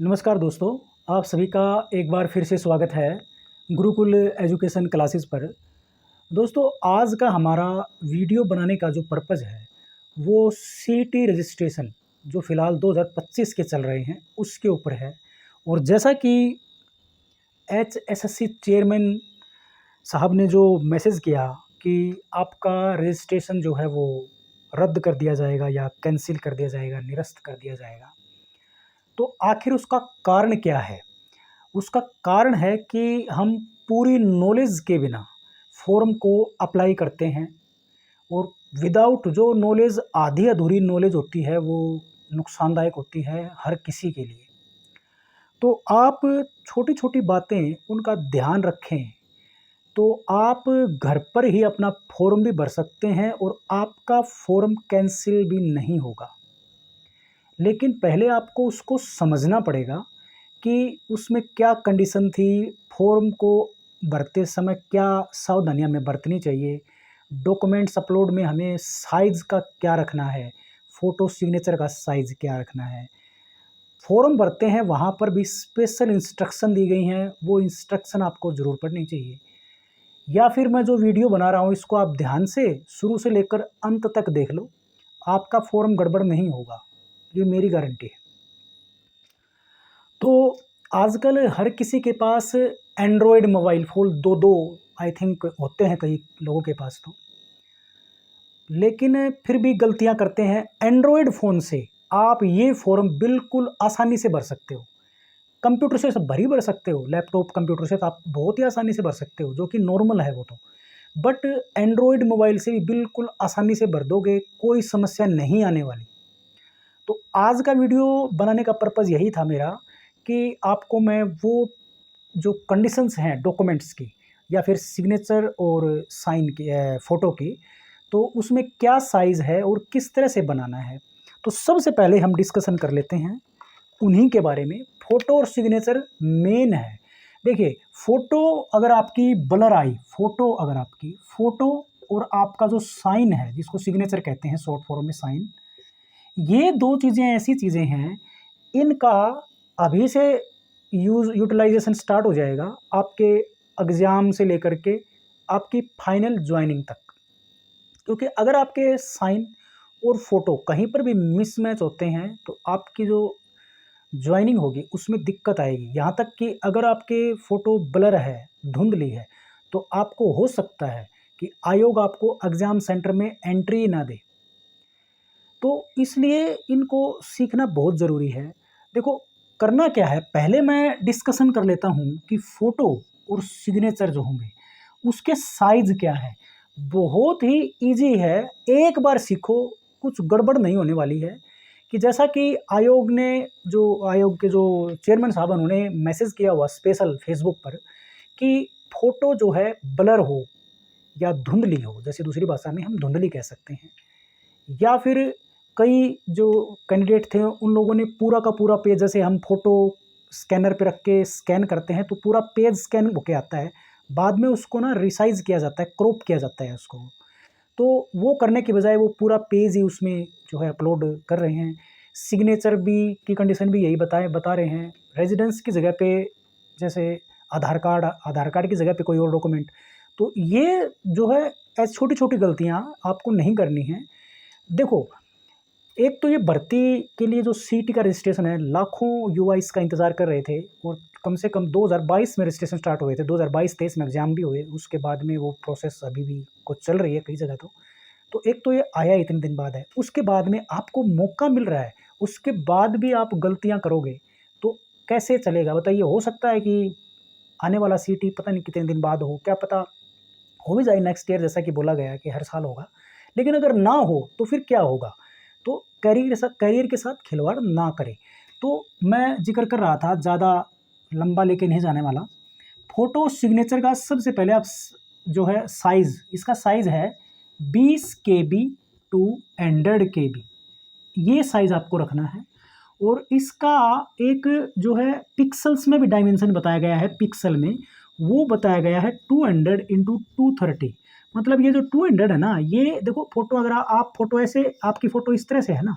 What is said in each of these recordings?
नमस्कार दोस्तों, आप सभी का एक बार फिर से स्वागत है गुरुकुल एजुकेशन क्लासेस पर। दोस्तों, आज का हमारा वीडियो बनाने का जो पर्पज़ है, वो सीईटी रजिस्ट्रेशन जो फ़िलहाल 2025 के चल रहे हैं, उसके ऊपर है। और जैसा कि एचएसएससी चेयरमैन साहब ने जो मैसेज किया कि आपका रजिस्ट्रेशन जो है वो रद्द कर दिया जाएगा या कैंसिल कर दिया जाएगा, निरस्त कर दिया जाएगा। तो आखिर उसका कारण क्या है? उसका कारण है कि हम पूरी नॉलेज के बिना फॉर्म को अप्लाई करते हैं और विदाउट जो नॉलेज, आधी अधूरी नॉलेज होती है, वो नुकसानदायक होती है हर किसी के लिए। तो आप छोटी-छोटी बातें उनका ध्यान रखें, तो आप घर पर ही अपना फॉर्म भी भर सकते हैं और आपका फॉर्म कैंसिल भी नहीं होगा। लेकिन पहले आपको उसको समझना पड़ेगा कि उसमें क्या कंडीशन थी, फॉर्म को भरते समय क्या सावधानियाँ हमें बरतनी चाहिए, डॉक्यूमेंट्स अपलोड में हमें साइज़ का क्या रखना है, फ़ोटो सिग्नेचर का साइज़ क्या रखना है। फॉर्म भरते हैं वहाँ पर भी स्पेशल इंस्ट्रक्शन दी गई हैं, वो इंस्ट्रक्शन आपको ज़रूर पढ़नी चाहिए। या फिर मैं जो वीडियो बना रहा हूँ इसको आप ध्यान से शुरू से लेकर अंत तक देख लो, आपका फॉर्म गड़बड़ नहीं होगा, ये मेरी गारंटी है। तो आजकल हर किसी के पास android mobile phone 2-2 I think होते हैं कई लोगों के पास तो। लेकिन फिर भी गलतियाँ करते हैं। एंड्रॉयड फ़ोन से आप ये फ़ॉर्म बिल्कुल आसानी से भर सकते हो। कंप्यूटर से सब भर सकते हो, लैपटॉप कंप्यूटर से तो आप बहुत ही आसानी से भर सकते हो, जो कि नॉर्मल है वो तो। बट एंड्रॉयड मोबाइल से भी बिल्कुल आसानी से भर दोगे, कोई समस्या नहीं आने वाली। तो आज का वीडियो बनाने का पर्पज़ यही था मेरा कि आपको मैं वो जो कंडीशंस हैं डॉक्यूमेंट्स की या फिर सिग्नेचर और साइन की फ़ोटो की, तो उसमें क्या साइज़ है और किस तरह से बनाना है। तो सबसे पहले हम डिस्कशन कर लेते हैं उन्हीं के बारे में। फ़ोटो और सिग्नेचर मेन है। देखिए, फ़ोटो अगर आपकी ब्लर आई, फ़ोटो और आपका जो साइन है, जिसको सिग्नेचर कहते हैं शॉर्ट फॉर्म में साइन, ये 2 चीज़ें ऐसी चीज़ें हैं, इनका अभी से यूटिलाइज़ेशन स्टार्ट हो जाएगा आपके एग्ज़ाम से लेकर के आपकी फाइनल जॉइनिंग तक। क्योंकि अगर आपके साइन और फ़ोटो कहीं पर भी मिसमैच होते हैं, तो आपकी जो जॉइनिंग होगी उसमें दिक्कत आएगी। यहाँ तक कि अगर आपके फ़ोटो ब्लर है, धुंधली है, तो आपको हो सकता है कि आयोग आपको एग्ज़ाम सेंटर में एंट्री ना दे। तो इसलिए इनको सीखना बहुत ज़रूरी है। देखो, करना क्या है, पहले मैं डिस्कशन कर लेता हूँ कि फ़ोटो और सिग्नेचर जो होंगे, उसके साइज़ क्या है। बहुत ही ईज़ी है, एक बार सीखो, कुछ गड़बड़ नहीं होने वाली है। कि जैसा कि आयोग के जो चेयरमैन साहब हैं, उन्होंने मैसेज किया हुआ स्पेशल फेसबुक पर कि फ़ोटो जो है ब्लर हो या धुंधली हो, जैसे दूसरी भाषा में हम धुंधली कह सकते हैं। या फिर कई जो कैंडिडेट थे उन लोगों ने पूरा का पूरा पेज, जैसे हम फ़ोटो स्कैनर पे रख के स्कैन करते हैं तो पूरा पेज स्कैन होके आता है। बाद में उसको ना रिसाइज़ किया जाता है, क्रॉप किया जाता है उसको। तो वो करने के बजाय वो पूरा पेज ही उसमें जो है अपलोड कर रहे हैं। सिग्नेचर भी की कंडीशन भी यही बता रहे हैं। रेज़िडेंस की जगह पे जैसे आधार कार्ड की जगह पे कोई और डॉक्यूमेंट। तो ये जो है ऐसी छोटी-छोटी गलतियाँ आपको नहीं करनी हैं। देखो, एक तो ये भर्ती के लिए जो सीईटी का रजिस्ट्रेशन है, लाखों युवा इसका इंतज़ार कर रहे थे और कम से कम 2022 में रजिस्ट्रेशन स्टार्ट हुए थे, 2022-23 में एग्ज़ाम भी हुए, उसके बाद में वो प्रोसेस अभी भी कुछ चल रही है कई जगह तो। तो एक तो ये आया इतने दिन बाद है, उसके बाद में आपको मौका मिल रहा है, उसके बाद भी आप गलतियाँ करोगे, तो कैसे चलेगा बताइए? हो सकता है कि आने वाला सीईटी पता नहीं कितने दिन बाद हो, क्या पता हो भी जाए नेक्स्ट ईयर, जैसा कि बोला गया है कि हर साल होगा। लेकिन अगर ना हो तो फिर क्या होगा? तो करियर के साथ खिलवाड़ ना करें। तो मैं ज़िक्र कर रहा था, ज़्यादा लंबा लेके नहीं जाने वाला। फ़ोटो सिग्नेचर का सबसे पहले आप जो है साइज़, इसका साइज़ है 20 केबी टू 100 केबी, ये साइज़ आपको रखना है। और इसका एक जो है पिक्सेल्स में भी डायमेंशन बताया गया है, पिक्सल में वो बताया गया है 200 इंटू 230। मतलब ये जो 200 है ना, ये देखो फ़ोटो, अगर आप फ़ोटो ऐसे, आपकी फ़ोटो इस तरह से है ना,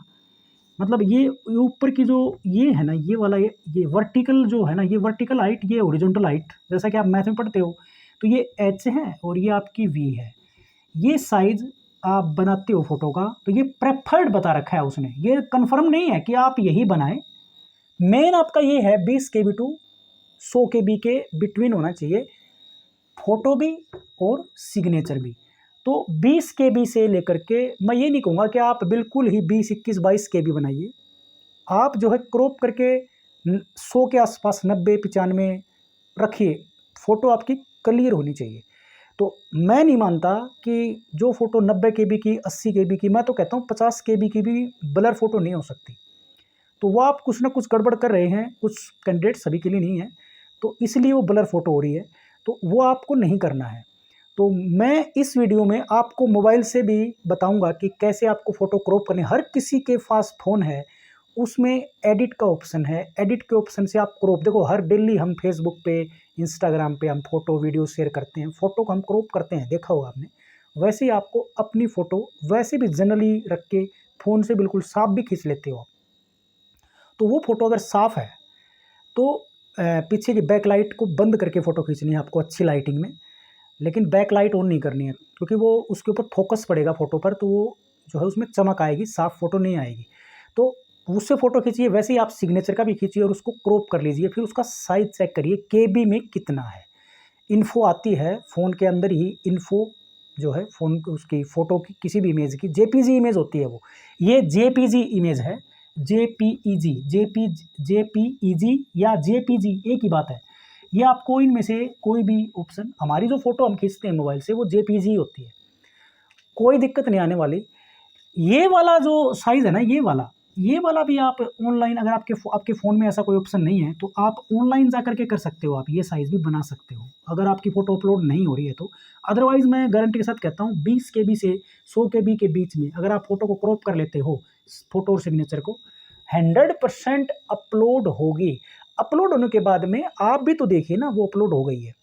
मतलब ये ऊपर की जो ये है ना, ये वाला ये वर्टिकल जो है ना, ये वर्टिकल हाइट, ये हॉरिजॉन्टल हाइट, जैसा कि आप मैथ में पढ़ते हो, तो ये एच है और ये आपकी वी है। ये साइज़ आप बनाते हो फ़ोटो का, तो ये प्रेफर्ड बता रखा है उसने, ये कन्फर्म नहीं है कि आप यही बनाएं। मेन आपका ये है 20 KB टू 100 KB के बिटवीन होना चाहिए, फ़ोटो भी और सिग्नेचर भी। तो 20 KB से लेकर के, मैं ये नहीं कहूँगा कि आप बिल्कुल ही 20, 21, 22 KB बनाइए। आप जो है क्रॉप करके 100 के आसपास 90, 95 रखिए, फ़ोटो आपकी क्लियर होनी चाहिए। तो मैं नहीं मानता कि जो फ़ोटो 90 KB की, 80 KB की, मैं तो कहता हूँ 50 KB की भी ब्लर फ़ोटो नहीं हो सकती। तो वो आप कुछ ना कुछ गड़बड़ कर रहे हैं, कुछ कैंडिडेट, सभी के लिए नहीं है, तो इसलिए वो ब्लर फ़ोटो हो रही है, तो वो आपको नहीं करना है। तो मैं इस वीडियो में आपको मोबाइल से भी बताऊंगा कि कैसे आपको फ़ोटो क्रॉप करनी है। हर किसी के पास फ़ोन है, उसमें एडिट का ऑप्शन है, एडिट के ऑप्शन से आप क्रॉप, देखो हर डेली हम फेसबुक पे, इंस्टाग्राम पे हम फ़ोटो वीडियो शेयर करते हैं, फ़ोटो को हम क्रॉप करते हैं, देखा होगा आपने। वैसे ही आपको अपनी फ़ोटो वैसे भी जनरली रख के फ़ोन से बिल्कुल साफ भी खींच लेते हो। तो वो फ़ोटो अगर साफ़ है तो पीछे की बैक लाइट को बंद करके फ़ोटो खींचनी है आपको अच्छी लाइटिंग में, लेकिन बैक लाइट ऑन नहीं करनी है, क्योंकि वो उसके ऊपर फोकस पड़ेगा फ़ोटो पर, तो वो जो है उसमें चमक आएगी, साफ़ फ़ोटो नहीं आएगी। तो उससे फ़ोटो खींचिए, वैसे ही आप सिग्नेचर का भी खींचिए और उसको क्रॉप कर लीजिए, फिर उसका साइज़ चेक करिए केबी में कितना है। इन्फो आती है फ़ोन के अंदर ही, इन्फो जो है फ़ोन उसकी फ़ोटो की किसी भी इमेज की जेपीजी इमेज होती है वो, ये जेपीजी इमेज है, जेपीईजी, जेपीईजी या जेपीजी एक ही बात है। ये आपको इनमें से कोई भी ऑप्शन, हमारी जो फ़ोटो हम खींचते हैं मोबाइल से वो जेपीजी होती है, कोई दिक्कत नहीं आने वाली। ये वाला जो साइज़ है ना, ये वाला भी आप ऑनलाइन, अगर आपके फ़ोन में ऐसा कोई ऑप्शन नहीं है तो आप ऑनलाइन जा करके कर सकते हो, आप ये साइज़ भी बना सकते हो अगर आपकी फ़ोटो अपलोड नहीं हो रही है तो। अदरवाइज़ मैं गारंटी के साथ कहता हूँ 20 KB से 100 KB के बीच में अगर आप फ़ोटो को क्रॉप कर लेते हो, फ़ोटो और सिग्नेचर को, 100% अपलोड होगी। अपलोड होने के बाद में आप भी तो देखिए ना, वो अपलोड हो गई है।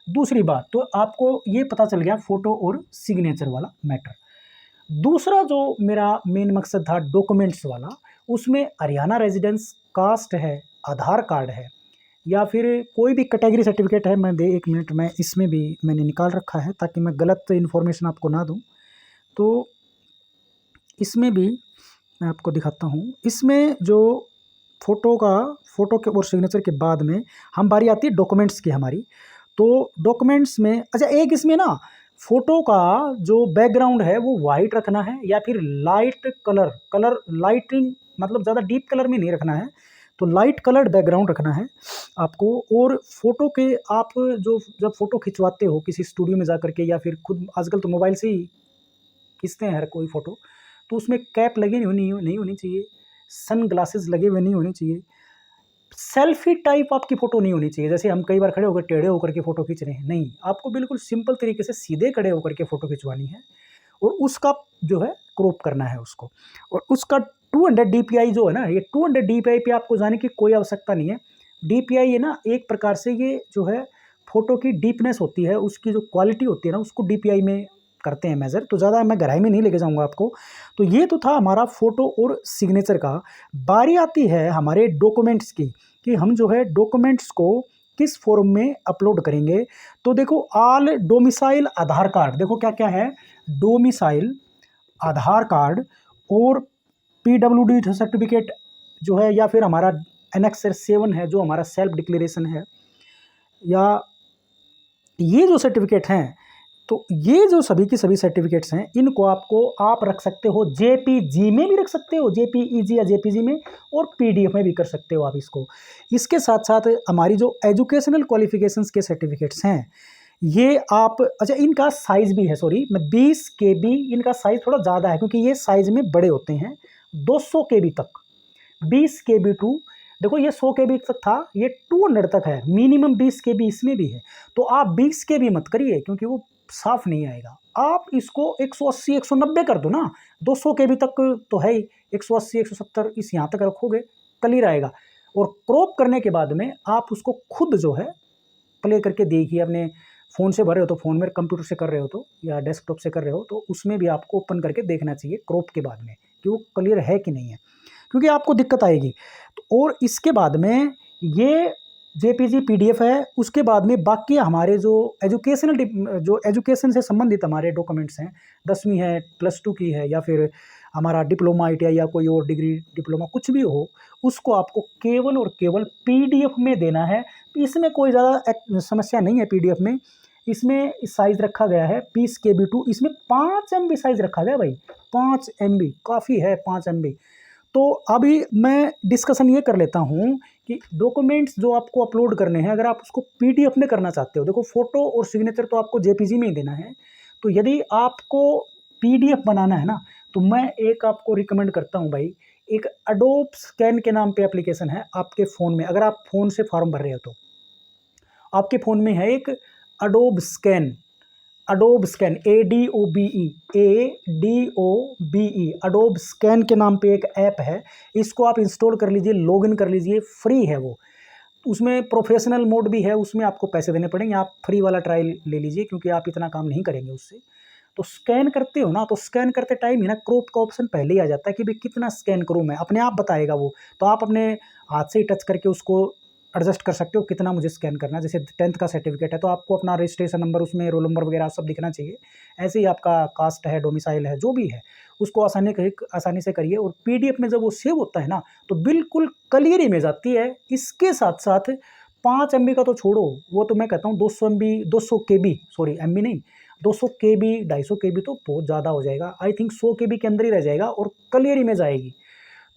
दूसरी बात, तो आपको ये पता चल गया फ़ोटो और सिग्नेचर वाला मैटर। दूसरा जो मेरा मेन मकसद था डॉक्यूमेंट्स वाला, उसमें हरियाणा रेजिडेंस, कास्ट है, आधार कार्ड है, या फिर कोई भी कैटेगरी सर्टिफिकेट है। मैं 1 मिनट में इसमें भी मैंने निकाल रखा है ताकि मैं गलत इन्फॉर्मेशन आपको ना दूं। तो इसमें भी मैं आपको दिखाता हूँ। इसमें जो फ़ोटो के और सिग्नेचर के बाद में हम बारी आती है डॉक्यूमेंट्स की हमारी। तो डॉक्यूमेंट्स में अच्छा, एक इसमें ना फ़ोटो का जो बैकग्राउंड है वो वाइट रखना है या फिर लाइट कलर लाइटिंग, मतलब ज़्यादा डीप कलर में नहीं रखना है, तो लाइट कलर्ड बैकग्राउंड रखना है आपको। और फ़ोटो के आप जो जब फ़ोटो खिंचवाते हो किसी स्टूडियो में जा कर के, या फिर खुद आजकल तो मोबाइल से ही खींचते हैं हर कोई फ़ोटो, तो उसमें कैप लगी नहीं होनी चाहिए, सन ग्लासेस लगे हुए नहीं होने चाहिए, सेल्फी टाइप आपकी फ़ोटो नहीं होनी चाहिए, जैसे हम कई बार खड़े होकर टेढ़े होकर के फ़ोटो खींच रहे हैं, नहीं, आपको बिल्कुल सिंपल तरीके से सीधे खड़े होकर के फ़ोटो खिंचवानी है और उसका जो है क्रॉप करना है उसको। और उसका 200 DPI जो है ना, ये 200 DPI पे आपको जाने की कोई आवश्यकता नहीं है। DPI है ना, एक प्रकार से ये जो है फ़ोटो की डीपनेस होती है, उसकी जो क्वालिटी होती है ना, उसको DPI में करते हैं मेज़र। तो ज़्यादा मैं गहराई में नहीं लेके जाऊँगा आपको। तो ये तो था हमारा फ़ोटो और सिग्नेचर का। बारी आती है हमारे डॉक्यूमेंट्स की, कि हम जो है डॉक्यूमेंट्स को किस फॉर्म में अपलोड करेंगे। तो देखो, ऑल डोमिसाइल आधार कार्ड, देखो क्या-क्या है, डोमिसाइल आधार कार्ड और PWD सर्टिफिकेट जो है, या फिर हमारा एनेक्सर 7 है जो हमारा सेल्फ डिक्लेरेशन है, या ये जो सर्टिफिकेट हैं, तो ये जो सभी की सभी सर्टिफिकेट्स हैं, इनको आप रख सकते हो, जेपीजी में भी रख सकते हो, जेपीईजी या जेपीजी में, और पीडीएफ में भी कर सकते हो आप इसको। इसके साथ साथ हमारी जो एजुकेशनल क्वालिफिकेशंस के सर्टिफिकेट्स हैं, ये आप, अच्छा इनका साइज़ भी है, सॉरी मैं 20 KB, इनका साइज़ थोड़ा ज़्यादा है क्योंकि ये साइज़ में बड़े होते हैं, 200 KB तक, 20 KB टू, देखो ये 100 KB तक था, ये 200 तक है, मिनिमम 20 KB इसमें भी है। तो आप 20 KB मत करिए क्योंकि वो साफ नहीं आएगा। आप इसको 180 190 कर दो ना, 200 KB तक तो है ही, 180 170 इस यहाँ तक रखोगे, क्लियर आएगा। और क्रॉप करने के बाद में आप उसको खुद जो है प्ले करके देखिए, अपने फ़ोन से भर रहे हो तो फ़ोन में, कंप्यूटर से कर रहे हो तो, या डेस्कटॉप से कर रहे हो तो उसमें भी आपको ओपन करके देखना चाहिए क्रॉप के बाद में कि वो क्लियर है कि नहीं है। क्योंकि आपको दिक्कत आएगी। तो और इसके बाद में ये जेपीजी पीडीएफ है, उसके बाद में बाकी हमारे जो एजुकेशन से संबंधित हमारे डॉक्यूमेंट्स हैं, 10वीं है, +2 की है, या फिर हमारा डिप्लोमा आईटीआई या कोई और डिग्री डिप्लोमा कुछ भी हो, उसको आपको केवल और केवल पीडीएफ में देना है। इसमें कोई ज़्यादा समस्या नहीं है। पीडीएफ में इसमें साइज़ रखा गया है 20 KB टू, इसमें 5 MB साइज़ रखा गया भाई, 5 MB काफ़ी है, 5 MB। तो अभी मैं डिस्कशन ये कर लेता हूँ कि डॉक्यूमेंट्स जो आपको अपलोड करने हैं, अगर आप उसको पीडीएफ में करना चाहते हो, देखो फ़ोटो और सिग्नेचर तो आपको जेपीजी में ही देना है। तो यदि आपको पीडीएफ बनाना है ना, तो मैं एक आपको रिकमेंड करता हूँ भाई, एक एडोब स्कैन के नाम पे एप्लीकेशन है आपके फ़ोन में, अगर आप फ़ोन से फॉर्म भर रहे हो तो आपके फ़ोन में है एक adobe scan, ADOBE, adobe scan के नाम पे एक ऐप है। इसको आप इंस्टॉल कर लीजिए, लॉगिन कर लीजिए, फ्री है वो। उसमें प्रोफेशनल मोड भी है, उसमें आपको पैसे देने पड़ेंगे। आप फ्री वाला ट्रायल ले लीजिए, क्योंकि आप इतना काम नहीं करेंगे उससे। तो स्कैन करते हो ना, तो स्कैन करते टाइम ही ना क्रॉप का ऑप्शन पहले ही आ जाता है कि भाई कितना स्कैन करूँ मैं, अपने आप बताएगा वो। तो आप अपने हाथ से ही टच करके उसको एडजस्ट कर सकते हो कितना मुझे स्कैन करना है। जैसे 10th का सर्टिफिकेट है तो आपको अपना रजिस्ट्रेशन नंबर, उसमें रोल नंबर वगैरह सब दिखना चाहिए। ऐसे ही आपका कास्ट है, डोमिसाइल है, जो भी है, उसको आसानी से करिए। और पीडीएफ में जब वो सेव होता है ना, तो बिल्कुल क्लियर इमेज आती है। इसके साथ साथ 5 MB का तो छोड़ो, वो तो मैं कहता हूँ 200 KB, सॉरी MB नहीं, 200 KB, 250 KB तो बहुत ज़्यादा हो जाएगा। आई थिंक 100 KB के अंदर ही रह जाएगा और क्लियर इमेज आएगी।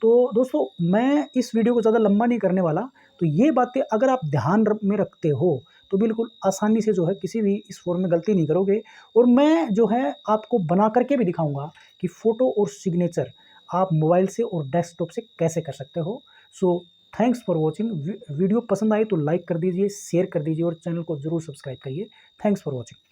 तो दोस्तों, मैं इस वीडियो को ज़्यादा लंबा नहीं करने वाला। तो ये बातें अगर आप ध्यान में रखते हो तो बिल्कुल आसानी से जो है किसी भी इस फॉर्म में गलती नहीं करोगे। और मैं जो है आपको बना करके भी दिखाऊंगा कि फ़ोटो और सिग्नेचर आप मोबाइल से और डेस्कटॉप से कैसे कर सकते हो। So thanks for watching. Video पसंद आए तो लाइक कर दीजिए, शेयर कर दीजिए और चैनल को ज़रूर सब्सक्राइब करिए। Thanks for watching.